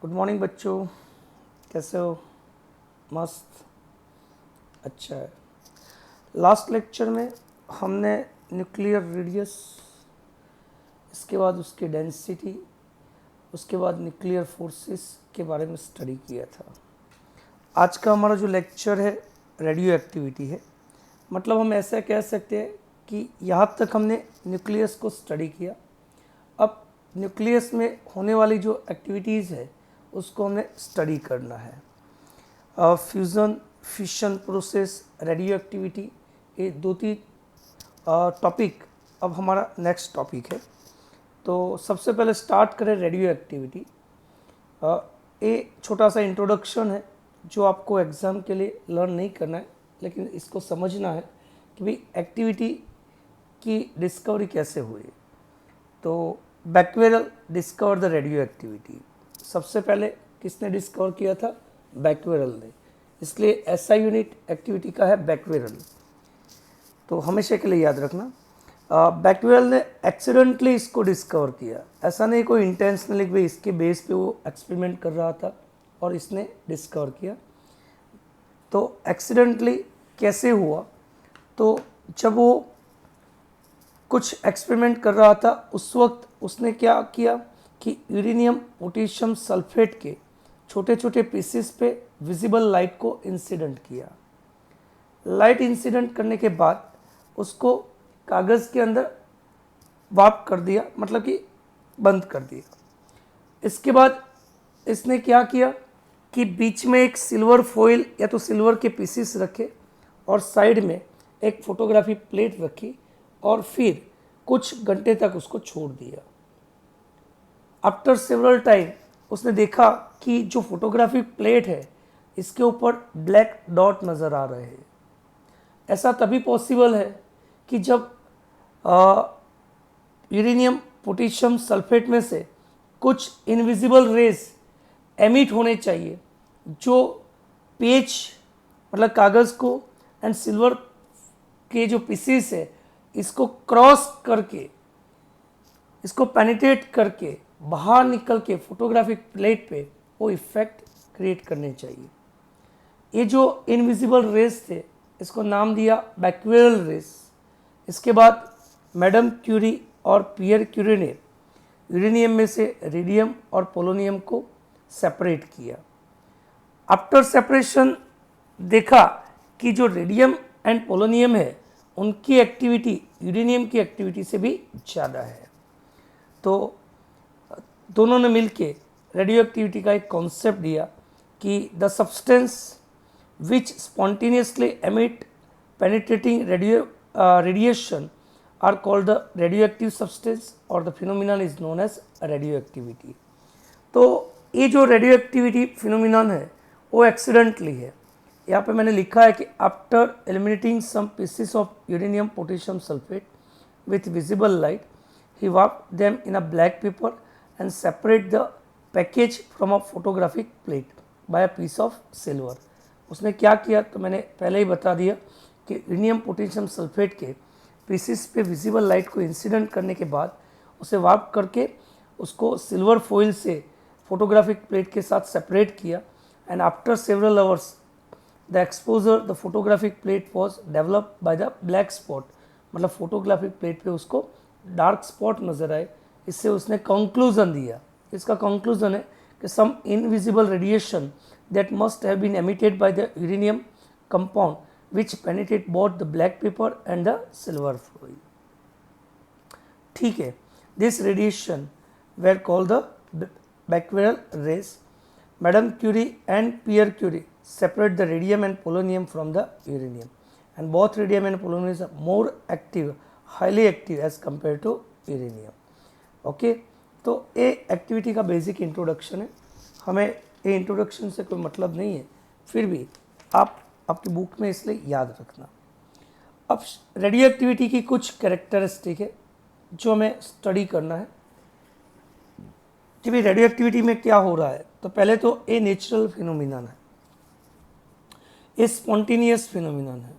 Good morning बच्चों, कैसे हो? मस्त, अच्छा है। लास्ट लेक्चर में हमने न्यूक्लियर रेडियस, इसके बाद उसकी डेंसिटी, उसके बाद न्यूक्लियर फोर्सेस के बारे में स्टडी किया था। आज का हमारा जो लेक्चर है रेडियो एक्टिविटी है। मतलब हम ऐसा कह सकते हैं कि यहाँ तक हमने न्यूक्लियस को स्टडी किया। अब न्यूक्लियस में होने वाली जो एक्टिविटीज़ है उसको हमें स्टडी करना है। Fusion, fission process, radio activity, ये दो तीन टॉपिक अब हमारा नेक्स्ट टॉपिक है। तो सबसे पहले स्टार्ट करें रेडियो एक्टिविटी। ये छोटा सा इंट्रोडक्शन है जो आपको एग्ज़ाम के लिए लर्न नहीं करना है, लेकिन इसको समझना है कि भाई एक्टिविटी की डिस्कवरी कैसे हुई। तो बैक्वेरल डिस्कवर द रेडियो एक्टिविटी। सबसे पहले किसने डिस्कवर किया था? बैक्वेरल ने। इसलिए ऐसा यूनिट एक्टिविटी का है बैक्वेरल। तो हमेशा के लिए याद रखना, बैक्वेरल ने एक्सीडेंटली इसको डिस्कवर किया। ऐसा नहीं कोई इंटेंशनली भाई इसके बेस पे वो एक्सपेरिमेंट कर रहा था और इसने डिस्कवर किया। तो एक्सीडेंटली कैसे हुआ? तो जब वो कुछ एक्सपेरिमेंट कर रहा था उस वक्त उसने क्या किया कि यूरेनियम पोटेशियम सल्फेट के छोटे छोटे पीसेस पे विजिबल लाइट को इंसिडेंट किया। लाइट इंसिडेंट करने के बाद उसको कागज़ के अंदर वार्प कर दिया, मतलब कि बंद कर दिया। इसके बाद इसने क्या किया कि बीच में एक सिल्वर फॉइल या तो सिल्वर के पीसेस रखे और साइड में एक फोटोग्राफी प्लेट रखी और फिर कुछ घंटे तक उसको छोड़ दिया। आफ्टर सेवरल टाइम उसने देखा कि जो फोटोग्राफी प्लेट है इसके ऊपर ब्लैक डॉट नज़र आ रहे हैं। ऐसा तभी पॉसिबल है कि जब यूरेनियम पोटेशियम सल्फेट में से कुछ इनविजिबल रेज एमिट होने चाहिए जो पेज मतलब कागज़ को एंड सिल्वर के जो पीसेस है इसको क्रॉस करके, इसको पेनिट्रेट करके बाहर निकल के फोटोग्राफिक प्लेट पे वो इफेक्ट क्रिएट करने चाहिए। ये जो इनविजिबल रेस थे इसको नाम दिया बैक्वेरल रेस। इसके बाद मैडम क्यूरी और पियर क्यूरी ने यूरेनियम में से रेडियम और पोलोनियम को सेपरेट किया। आफ्टर सेपरेशन देखा कि जो रेडियम एंड पोलोनियम है उनकी एक्टिविटी यूरेनियम की एक्टिविटी से भी ज़्यादा है। तो दोनों ने मिलके रेडियो एक्टिविटी का एक कॉन्सेप्ट दिया कि the substance which spontaneously emit penetrating radiation are called the radioactive substance और the phenomenon is known as radio activity. तो ये जो रेडियो एक्टिविटी फिनोमिनन है वो एक्सीडेंटली है। यहाँ पे मैंने लिखा है कि after eliminating some pieces of uranium potassium sulphate with visible light he wrapped them in a black paper and separate the package from a photographic plate by a piece of silver। उसने क्या किया तो मैंने पहले ही बता दिया कि uranium potassium sulphate के पीसेस पे विजिबल लाइट को इंसिडेंट करने के बाद उसे वार्प करके उसको सिल्वर फॉइल से फोटोग्राफिक प्लेट के साथ सेपरेट किया and after several hours the exposure the photographic plate was developed by the black spot. मतलब फोटोग्राफिक प्लेट पे उसको डार्क स्पॉट नज़र आए। इससे उसने कंक्लूजन दिया। इसका कंक्लूजन है कि some invisible radiation that must have been emitted by the uranium compound which penetrate both the black paper and the silver foil. ठीक है, this radiation were called the Becquerel rays. Madam Curie and Pierre Curie separate the radium and polonium from the uranium and both radium and polonium are more active, highly active as compare to uranium. Okay, तो ये activity का basic introduction है। हमें ये introduction से कोई मतलब नहीं है, फिर भी आप आपकी बुक में इसलिए याद रखना। अब रेडियो एक्टिविटी की कुछ कैरेक्टरिस्टिक है जो हमें स्टडी करना है कि भाई रेडियो एक्टिविटी में क्या हो रहा है। तो पहले तो ये नेचुरल फिनोमिनन है, ये स्पॉन्टेनियस फिनोमिनन है।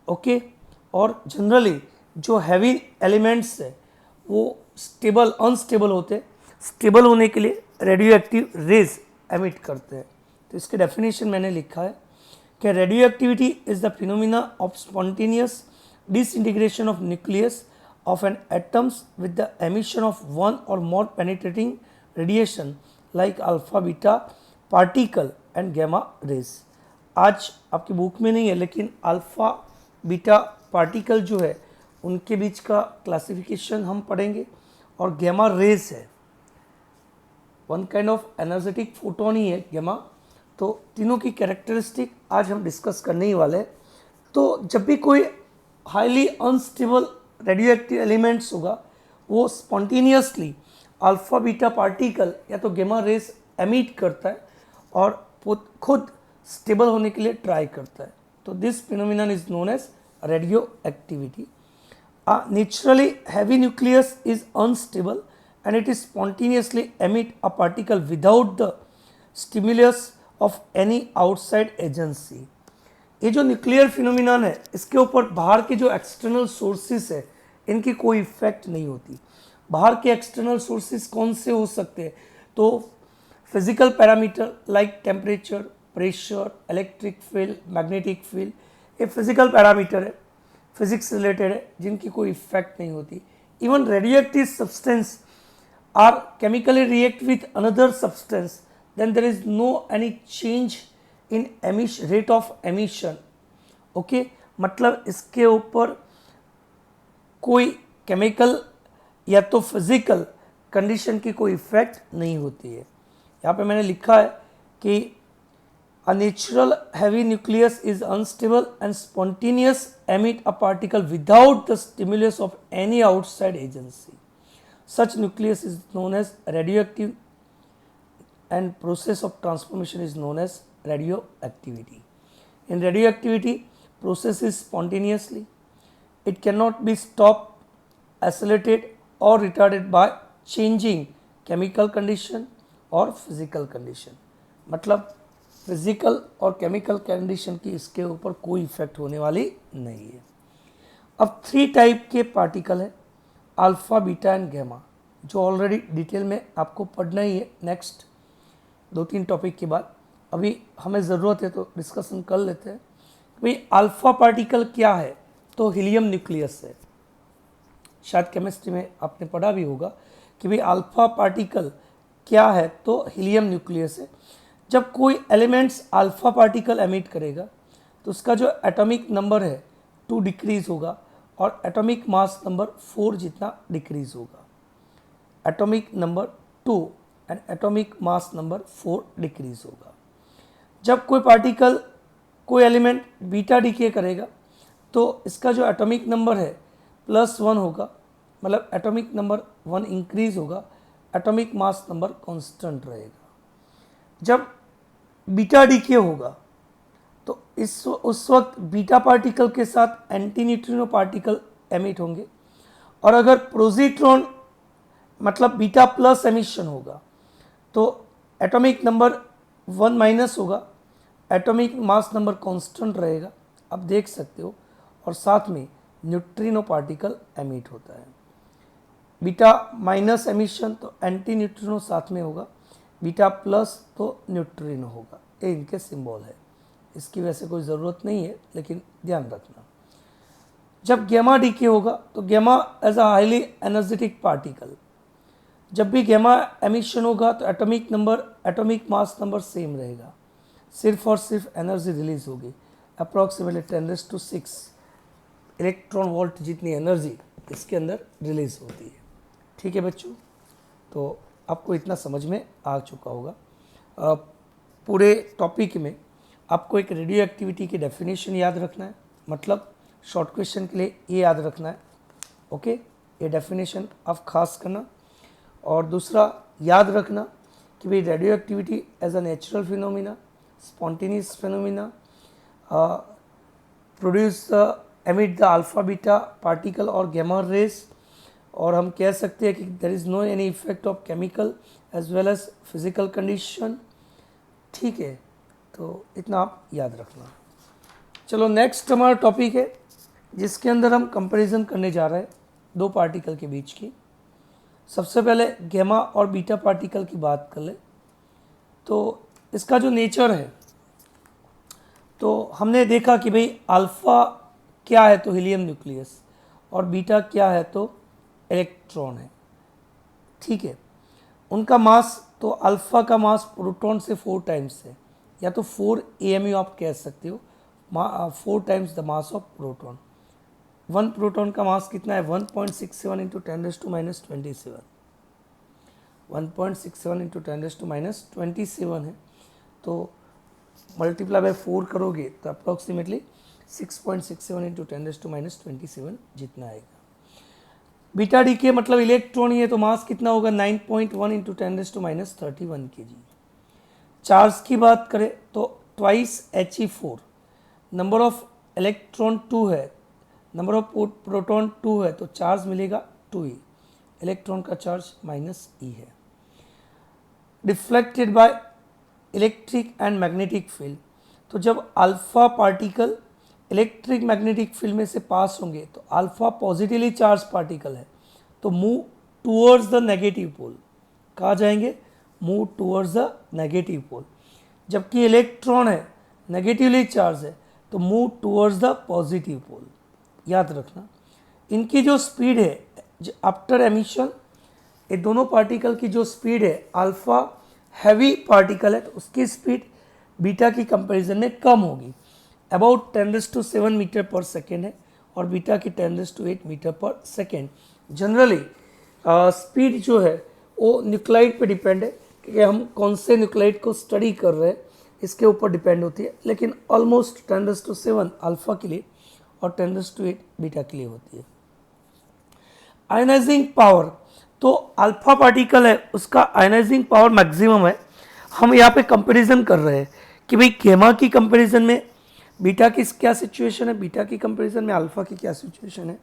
ओके, और जनरली जो हैवी एलिमेंट्स है वो स्टेबल अनस्टेबल होते हैं। स्टेबल होने के लिए रेडियो एक्टिव रेज एमिट करते हैं। तो इसके डेफिनेशन मैंने लिखा है कि radio activity is the phenomena of spontaneous disintegration of nucleus of an atoms with the emission of one or more penetrating radiation like alpha beta particle and gamma rays। आज आपकी बुक में नहीं है लेकिन अल्फा बीटा पार्टिकल जो है उनके बीच का क्लासिफिकेशन हम पढ़ेंगे, और गैमा रेज है, one kind of energetic photon ही है गैमा। तो तीनों की कैरेक्टरिस्टिक आज हम डिस्कस करने ही वाले हैं। तो जब भी कोई highly unstable radio active elements होगा वो स्पॉन्टेनियसली अल्फा बीटा पार्टिकल या तो गैमा रेस एमिट करता है और खुद स्टेबल होने के लिए ट्राई करता है। तो this phenomenon is known as radio activity. Naturally heavy nucleus is unstable and it is spontaneously emit a particle without the stimulus of any outside agency। ये जो न्यूक्लियर फिनोमिनन है इसके ऊपर बाहर के जो एक्सटर्नल सोर्सेस है इनकी कोई इफेक्ट नहीं होती। बाहर के एक्सटर्नल सोर्सेस कौन से हो सकते हैं? तो physical parameter like temperature, pressure, electric field, magnetic field, ये फिजिकल पैरामीटर है, फिजिक्स रिलेटेड है, जिनकी कोई इफेक्ट नहीं होती। Even radio active substance are chemically react with another substance, then there is no any change in rate of emission। Okay, मतलब इसके ऊपर कोई केमिकल या तो फिजिकल कंडीशन की कोई इफेक्ट नहीं होती है। यहाँ पे मैंने लिखा है कि a natural heavy nucleus is unstable and spontaneous emit a particle without the stimulus of any outside agency। Such nucleus is known as radioactive and process of transformation is known as radioactivity। In radioactivity, process is spontaneously, it cannot be stopped, accelerated or retarded by changing chemical condition or physical condition। मतलब physical और chemical condition की इसके ऊपर कोई effect होने वाली नहीं है। अब 3 टाइप के पार्टिकल है, अल्फा बीटा एंड गैमा, जो ऑलरेडी डिटेल में आपको पढ़ना ही है नेक्स्ट 2-3 टॉपिक के बाद। अभी हमें ज़रूरत है तो डिस्कशन कर लेते हैं। भाई अल्फा पार्टिकल क्या है? तो हीलियम न्यूक्लियस है। शायद केमिस्ट्री में आपने पढ़ा भी होगा कि भाई अल्फा पार्टिकल क्या है, तो हीलियम न्यूक्लियस है। जब कोई एलिमेंट्स अल्फा पार्टिकल एमिट करेगा तो उसका जो एटॉमिक नंबर है 2 डिक्रीज होगा और एटॉमिक मास नंबर 4 जितना डिक्रीज होगा। Atomic number 2 and atomic mass number 4 decrease होगा। जब कोई पार्टिकल कोई एलिमेंट बीटा डिके करेगा तो इसका जो एटॉमिक नंबर है +1 होगा, मतलब एटॉमिक नंबर 1 इंक्रीज होगा, एटॉमिक मास नंबर कांस्टेंट रहेगा। जब बीटा डीके होगा तो उस वक्त बीटा पार्टिकल के साथ एंटी न्यूट्रिनो पार्टिकल एमिट होंगे, और अगर प्रोजिट्रॉन मतलब बीटा प्लस एमिशन होगा तो एटॉमिक नंबर 1 माइनस होगा, एटॉमिक मास नंबर कांस्टेंट रहेगा, आप देख सकते हो, और साथ में न्यूट्रिनो पार्टिकल एमिट होता है। बीटा माइनस एमिशन तो एंटी न्यूट्रिनो साथ में होगा, बीटा प्लस तो न्यूट्रिनो होगा। ये इनके सिंबल है, इसकी वैसे कोई ज़रूरत नहीं है लेकिन ध्यान रखना। जब गैमा डीके होगा तो gamma as a highly energetic particle, जब भी गैमा एमिशन होगा तो atomic number atomic mass number same रहेगा, सिर्फ और सिर्फ एनर्जी रिलीज होगी अप्रॉक्सीमेटली 10⁶ इलेक्ट्रॉन वोल्ट जितनी एनर्जी इसके अंदर रिलीज होती है। ठीक है बच्चों, तो आपको इतना समझ में आ चुका होगा। पूरे टॉपिक में आपको एक रेडियो एक्टिविटी की डेफिनेशन याद रखना है, मतलब शॉर्ट क्वेश्चन के लिए ये याद रखना है। ओके, ये डेफिनेशन आप खास करना, और दूसरा याद रखना कि भाई radio activity as a natural phenomena, spontaneous phenomena, produce emit the alpha beta particle और गैमा रेस, और हम कह सकते हैं कि there is no any effect of chemical as well as physical condition. ठीक है, तो इतना आप याद रखना। चलो नेक्स्ट हमारा टॉपिक है जिसके अंदर हम कंपैरिजन करने जा रहे हैं 2 पार्टिकल के बीच की। सबसे पहले गैमा और बीटा पार्टिकल की बात कर ले। तो इसका जो नेचर है, तो हमने देखा कि भाई अल्फ़ा क्या है तो हीलियम न्यूक्लियस, और बीटा क्या है तो इलेक्ट्रॉन है। ठीक है, उनका मास, तो अल्फ़ा का मास प्रोटॉन से 4 टाइम्स है, या तो 4 AMU आप कह सकते हो, 4 times the mass of proton. 1 proton का मास कितना है? 1.67 इंटू 10⁻27। 1.67 इंटू 10⁻27 है, तो मल्टीप्लाई बाय 4 करोगे तो अप्रॉक्सीमेटली 6.67 इंटू 10⁻27 जितना आएगा। बीटा डीके मतलब इलेक्ट्रॉन ही है, तो मास कितना होगा? 9.1 इंटू 10⁻31 kg। चार्ज की बात करें तो twice He4, number of electron 2 है, नंबर ऑफ प्रोटॉन 2 है, तो चार्ज मिलेगा 2e, इलेक्ट्रॉन का चार्ज -e है। Deflected by electric and magnetic field, तो जब alpha particle electric magnetic field में से पास होंगे तो अल्फा पॉजिटिवली चार्ज पार्टिकल है, तो move towards the negative pole. कहाँ जाएंगे? Move towards the negative pole. जबकि इलेक्ट्रॉन है नेगेटिवली चार्ज है, तो move towards the positive pole. याद रखना, इनकी जो स्पीड है आफ्टर एमिशन, ये दोनों पार्टिकल की जो स्पीड है, अल्फा हैवी पार्टिकल है तो उसकी स्पीड बीटा की कंपैरिजन में कम होगी, अबाउट 10⁻7 मीटर पर सेकेंड है, और बीटा की 10⁻8 मीटर पर सेकेंड। जनरली स्पीड जो है वो न्यूक्लाइड पे डिपेंड है, कि हम कौन से न्यूक्लाइड को स्टडी कर रहे हैं इसके ऊपर डिपेंड होती है, लेकिन ऑलमोस्ट 10⁻7 अल्फा के लिए और 10⁻8 बीटा के लिए होती है। आयनाइजिंग पावर, तो अल्फा पार्टिकल है उसका आयनाइजिंग पावर मैक्सिमम है। हम यहाँ पे कंपैरिजन कर रहे हैं कि भाई गैमा की कंपैरिजन में बीटा की क्या सिचुएशन है, बीटा की कंपैरिजन में अल्फा की क्या सिचुएशन है।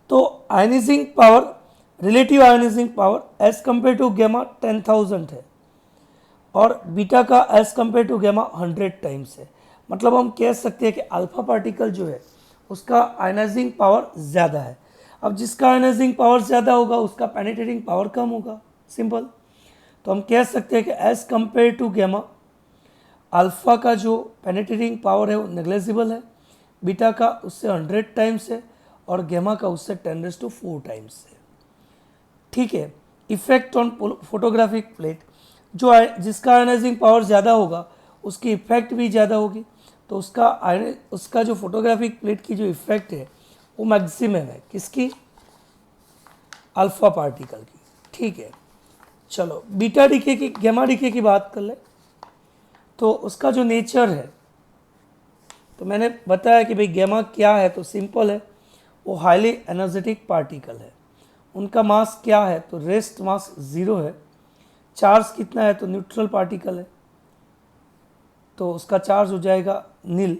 तो ionising power, relative ionising power as compare to gamma 10,000 है, और बीटा का as compare to gamma 100 times है। मतलब हम कह सकते हैं कि अल्फा पार्टिकल जो है उसका आयनाइजिंग पावर ज़्यादा है। अब जिसका आयनाइजिंग पावर ज़्यादा होगा उसका पेनिट्रेटिंग पावर कम होगा, सिंपल। तो हम कह सकते हैं कि as compare to gamma alpha का जो पेनिट्रेटिंग पावर है वो नेग्लेजिबल है, बीटा का उससे 100 टाइम्स है, और गैमा का उससे 10⁻4 टाइम्स है। ठीक है, इफेक्ट ऑन फोटोग्राफिक प्लेट, जो जिसका आयनाइजिंग पावर ज़्यादा होगा उसकी इफेक्ट भी ज़्यादा होगी, तो उसका जो फोटोग्राफिक प्लेट की जो इफेक्ट है वो मैक्सिमम है, किसकी? अल्फा पार्टिकल की। ठीक है, चलो बीटा डीके की, गैमा डीके की बात कर ले। तो उसका जो नेचर है, तो मैंने बताया कि भाई गैमा क्या है, तो सिंपल है, वो हाईली एनर्जेटिक पार्टिकल है। उनका मास क्या है, तो रेस्ट मास 0 है। चार्ज कितना है, तो न्यूट्रल पार्टिकल है, तो उसका चार्ज हो जाएगा nil.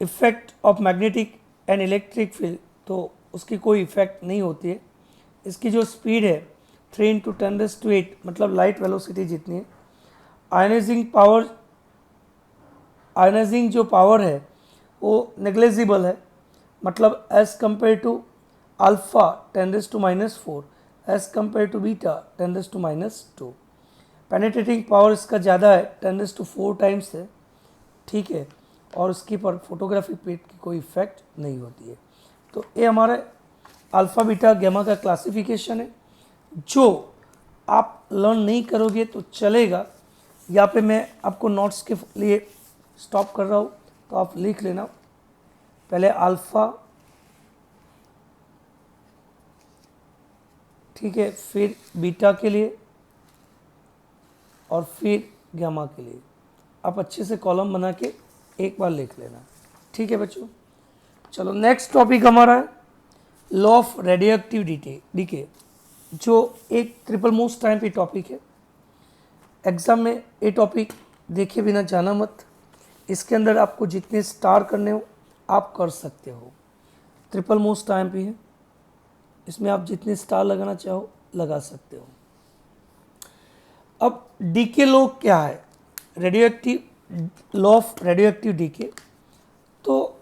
Effect of magnetic and electric field, तो उसकी कोई इफेक्ट नहीं होती है। इसकी जो स्पीड है 3 × 10⁸, मतलब लाइट वेलोसिटी जितनी है। आयनाइजिंग पावर, आयनाइजिंग जो पावर है वो नेग्लेजिबल है, मतलब as compare to alpha 10⁻⁻4, as compare to beta 10⁻2। Penetrating power इसका ज़्यादा है, 10⁻4 टाइम्स है। ठीक है, और उसकी पर फोटोग्राफिक प्लेट की कोई इफेक्ट नहीं होती है। तो ये हमारे अल्फ़ा बीटा गैमा का क्लासिफिकेशन है, जो आप लर्न नहीं करोगे तो चलेगा। यहाँ पे मैं आपको नोट्स के लिए स्टॉप कर रहा हूँ, तो आप लिख लेना। पहले अल्फ़ा, ठीक है, फिर बीटा के लिए, और फिर गैमा के लिए। आप अच्छे से कॉलम बना के एक बार लिख लेना। ठीक है बच्चों, चलो नेक्स्ट टॉपिक हमारा है लॉ ऑफ रेडियोएक्टिव डीके, जो एक ट्रिपल मोस्ट टाइम पे टॉपिक है। एग्जाम में ये टॉपिक देखे बिना जाना मत। इसके अंदर आपको जितने स्टार करने हो आप कर सकते हो। ट्रिपल मोस्ट टाइम पे है, इसमें आप जितने स्टार लगाना चाहो लगा सकते हो। अब डीके लॉ क्या है, radioactive law of radioactive decay. तो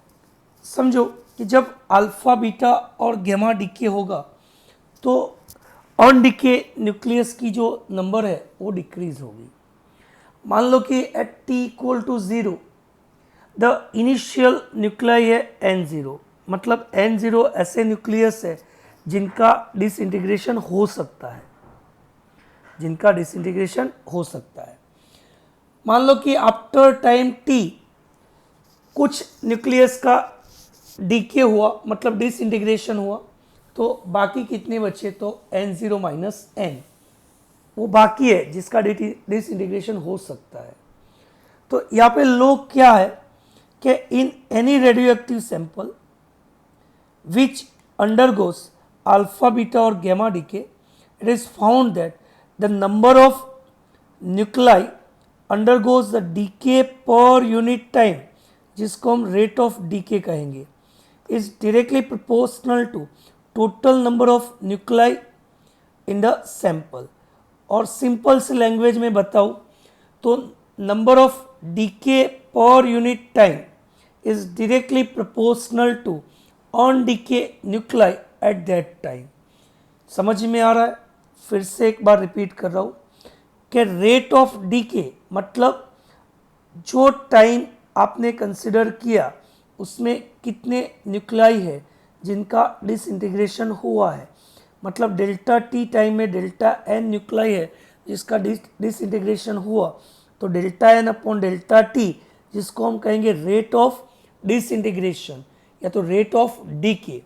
समझो कि जब अल्फ़ा बीटा और गैमा डीके होगा तो ऑन डिके न्यूक्लियस की जो नंबर है वो डिक्रीज होगी। मान लो कि at T equal to 0 the initial nuclei है N0, मतलब N0 ऐसे न्यूक्लियस है जिनका डिसइंटीग्रेशन हो सकता है, जिनका डिसइंटीग्रेशन हो सकता है। मान लो कि आफ्टर टाइम t कुछ न्यूक्लियस का डीके हुआ, मतलब डिसइंटीग्रेशन हुआ, तो बाकी कितने बचे, तो N0 माइनस N वो बाकी है जिसका डिसइंटीग्रेशन हो सकता है। तो यहाँ पे लो क्या है कि in any radioactive sample which undergoes alpha beta और gamma decay, it is found that the number of nuclei undergoes the decay per unit time, जिसको हम रेट ऑफ डीके कहेंगे, is directly proportional to total number of nuclei in the sample. और simple से language में बताऊं तो number of decay per unit time is directly proportional to undecayed nuclei at that time. समझ में आ रहा है? फिर से एक बार रिपीट कर रहा हूं कि रेट ऑफ डीके मतलब जो टाइम आपने कंसिडर किया उसमें कितने न्यूक्लाई है जिनका डिसइंटीग्रेशन हुआ है, मतलब डेल्टा टी टाइम में डेल्टा एन न्यूक्लाई है जिसका डिसइंटीग्रेशन हुआ, तो delta N upon delta T जिसको हम कहेंगे रेट ऑफ डिसइंटीग्रेशन या तो rate of decay,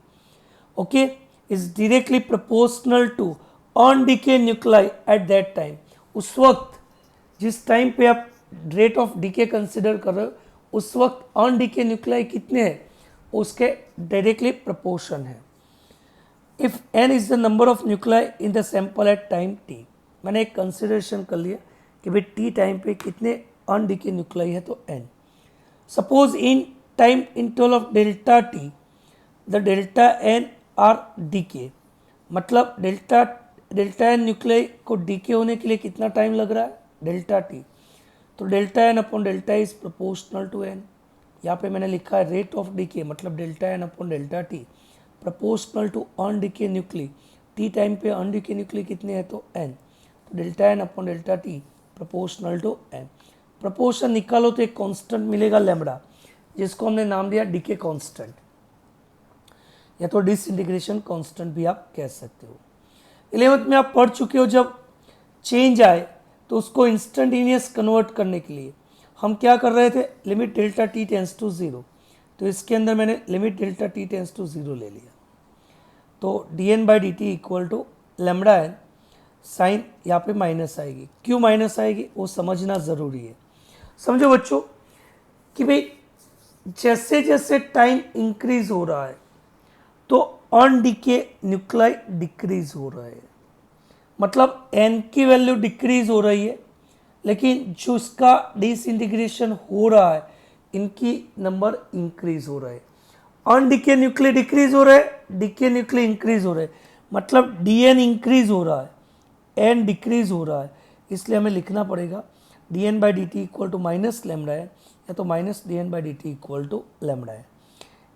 okay, is directly proportional to undecayed nuclei at that time. उस वक्त जिस टाइम पे आप रेट ऑफ डीके कंसिडर कर रहे हो उस वक्त ऑन डीके न्यूक्लाई कितने हैं उसके डायरेक्टली प्रोपोर्शन है। If n is the number of nuclei in the sample at time t, मैंने एक कंसिडरेशन कर लिया कि भाई t टाइम पे कितने ऑन डीके न्यूक्लाई है तो n। Suppose in time interval of delta t the delta n are decay, मतलब डेल्टा एन न्यूक्लियाई को डीके होने के लिए कितना टाइम लग रहा है, डेल्टा टी, तो delta N upon delta is proportional to N. यहाँ पे मैंने लिखा है रेट ऑफ डीके मतलब delta N upon delta T proportional to undecayed nuclei, T time पे ऑन डीके न्यूक्ली कितने हैं तो एन, तो delta N upon delta T proportional to N. Proportion निकालो तो एक कांस्टेंट मिलेगा लैम्बडा, जिसको हमने नाम दिया डीके कांस्टेंट या तो डिसइंटीग्रेशन कांस्टेंट भी आप कह सकते हो। 11th में आप पढ़ चुके हो, जब चेंज आए तो उसको इंस्टेंटेनियस कन्वर्ट करने के लिए हम क्या कर रहे थे, limit delta T tends to 0, तो इसके अंदर मैंने limit delta T tends to 0 ले लिया, तो D N by D T equal to lambda N, sign यहाँ पे माइनस आएगी, क्यों माइनस आएगी वो समझना ज़रूरी है। समझो बच्चों कि भाई जैसे जैसे टाइम इंक्रीज हो रहा है तो ऑन डीके न्यूक्लाई डिक्रीज हो रहा है, मतलब n की वैल्यू डिक्रीज हो रही है, लेकिन जो इसका डिसइंटीग्रेशन हो रहा है इनकी नंबर इंक्रीज हो रहा है। ऑन डीके न्यूक्लियर डिक्रीज हो रहा है, डीके न्यूक्लियर इंक्रीज हो रहा है, मतलब डीएन इंक्रीज हो रहा है, एन डिक्रीज हो रहा है, इसलिए हमें लिखना पड़ेगा D N by D T equal to minus lambda N या तो minus D N by D T equal to lambda N.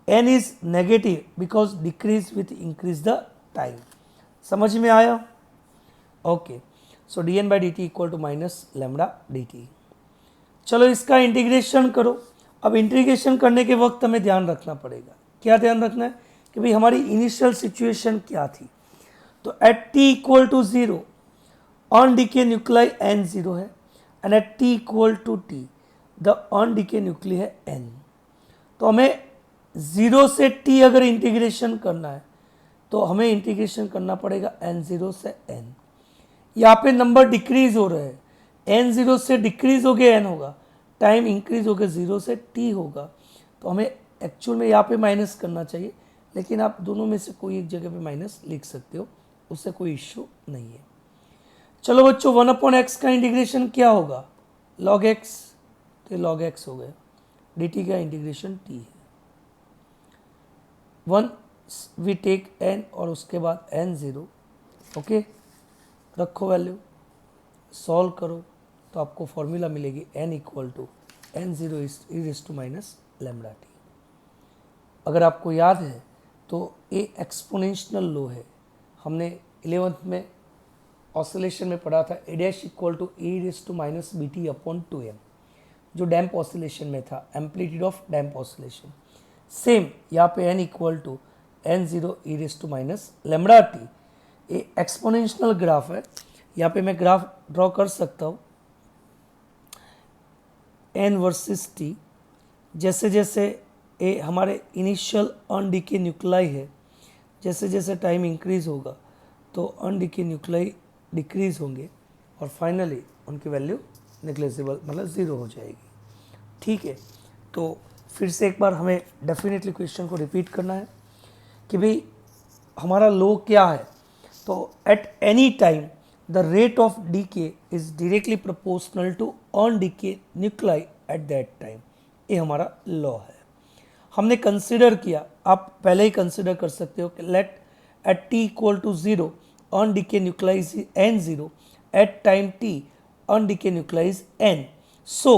N is negative because decrease with increase the time. समझ में आया? Okay, so D N by D T equal to minus lambda D T. चलो इसका integration करो। अब integration करने के वक्त हमें ध्यान रखना पड़ेगा, क्या ध्यान रखना है कि भाई हमारी इनिशियल सिचुएशन क्या थी, तो at T equal to 0 undecayed nuclei N 0 है and at T equal to T the undecayed nuclei है एन। तो हमें 0 से t अगर इंटीग्रेशन करना है तो हमें इंटीग्रेशन करना पड़ेगा n0 से n। यहाँ पे नंबर डिक्रीज हो रहे हैं, n0 से डिक्रीज हो गया n होगा, टाइम इंक्रीज हो गया 0 से t होगा, तो हमें एक्चुअल में यहाँ पे माइनस करना चाहिए, लेकिन आप दोनों में से कोई एक जगह पे माइनस लिख सकते हो, उससे कोई इश्यू नहीं है। चलो बच्चों 1/x का इंटीग्रेशन क्या होगा, log x, तो log x हो गया, dt का इंटीग्रेशन t है। 1 वी टेक n और उसके बाद n0, ओके, रखो वैल्यू, सॉल्व करो तो आपको फॉर्मूला मिलेगी n equal to n0 e raise to minus lambda T. अगर आपको याद है तो ए एक्सपोनेंशियल लो है, हमने 11th में ऑसिलेशन में पढ़ा था A dash equal to A raise to minus B T upon 2m, जो डैम्प ऑसिलेशन में था, amplitude of damp oscillation. Same यहाँ पे n equal to n0 e raise to minus lambda T. ये एक्सपोनेंशियल ग्राफ है, यहाँ पे मैं ग्राफ ड्रॉ कर सकता हूँ n वर्सेस t। जैसे जैसे ये हमारे इनिशियल अनडीके न्यूक्लाई है, जैसे जैसे टाइम इंक्रीज होगा तो अनडीके न्यूक्लाई डिक्रीज होंगे और फाइनली उनकी वैल्यू नेग्लिजिबल मतलब ज़ीरो हो जाएगी। ठीक है, तो फिर से एक बार हमें डेफिनेटली क्वेश्चन को रिपीट करना है कि भाई हमारा लो क्या है। तो at any time the rate of decay is directly proportional to undecayed nuclei at that time, ये हमारा लॉ है। हमने कंसिडर किया, आप पहले ही कंसिडर कर सकते हो कि let at T equal to 0 undecayed nuclei is n0, at time t on decay nuclei is n. So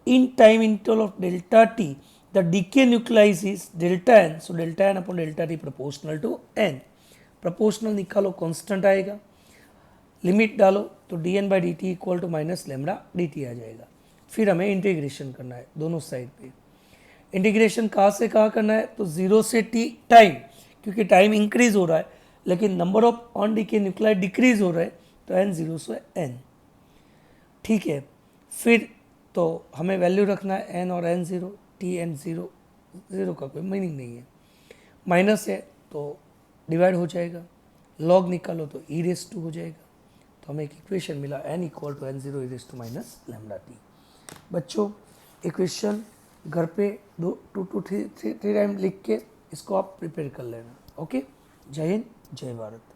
in time interval of delta t the decay nuclei is delta n, so delta n upon delta t proportional to n. proportional निकालो constant आएगा, limit डालो तो dn by dt equal to minus lambda dt आ जाएगा। फिर हमें integration करना है दोनों साइड पे। इंटीग्रेशन कहाँ से कहाँ करना है, तो 0 से t टाइम, क्योंकि टाइम इंक्रीज हो रहा है लेकिन number of undecayed nuclei decrease हो रहा है, तो n0 से n। ठीक है, फिर तो हमें वैल्यू रखना है n और n0, t n0, 0 का कोई मीनिंग नहीं है, माइनस है तो डिवाइड हो जाएगा, लॉग निकालो तो e रेस टू हो जाएगा। तो हमें एक इक्वेशन मिला n equal to n0 e raise to minus lambda T. बच्चों इक्वेशन घर पे 2 to 3 टाइम लिख के इसको आप प्रिपेयर कर लेना। ओके, जय हिंद जय भारत।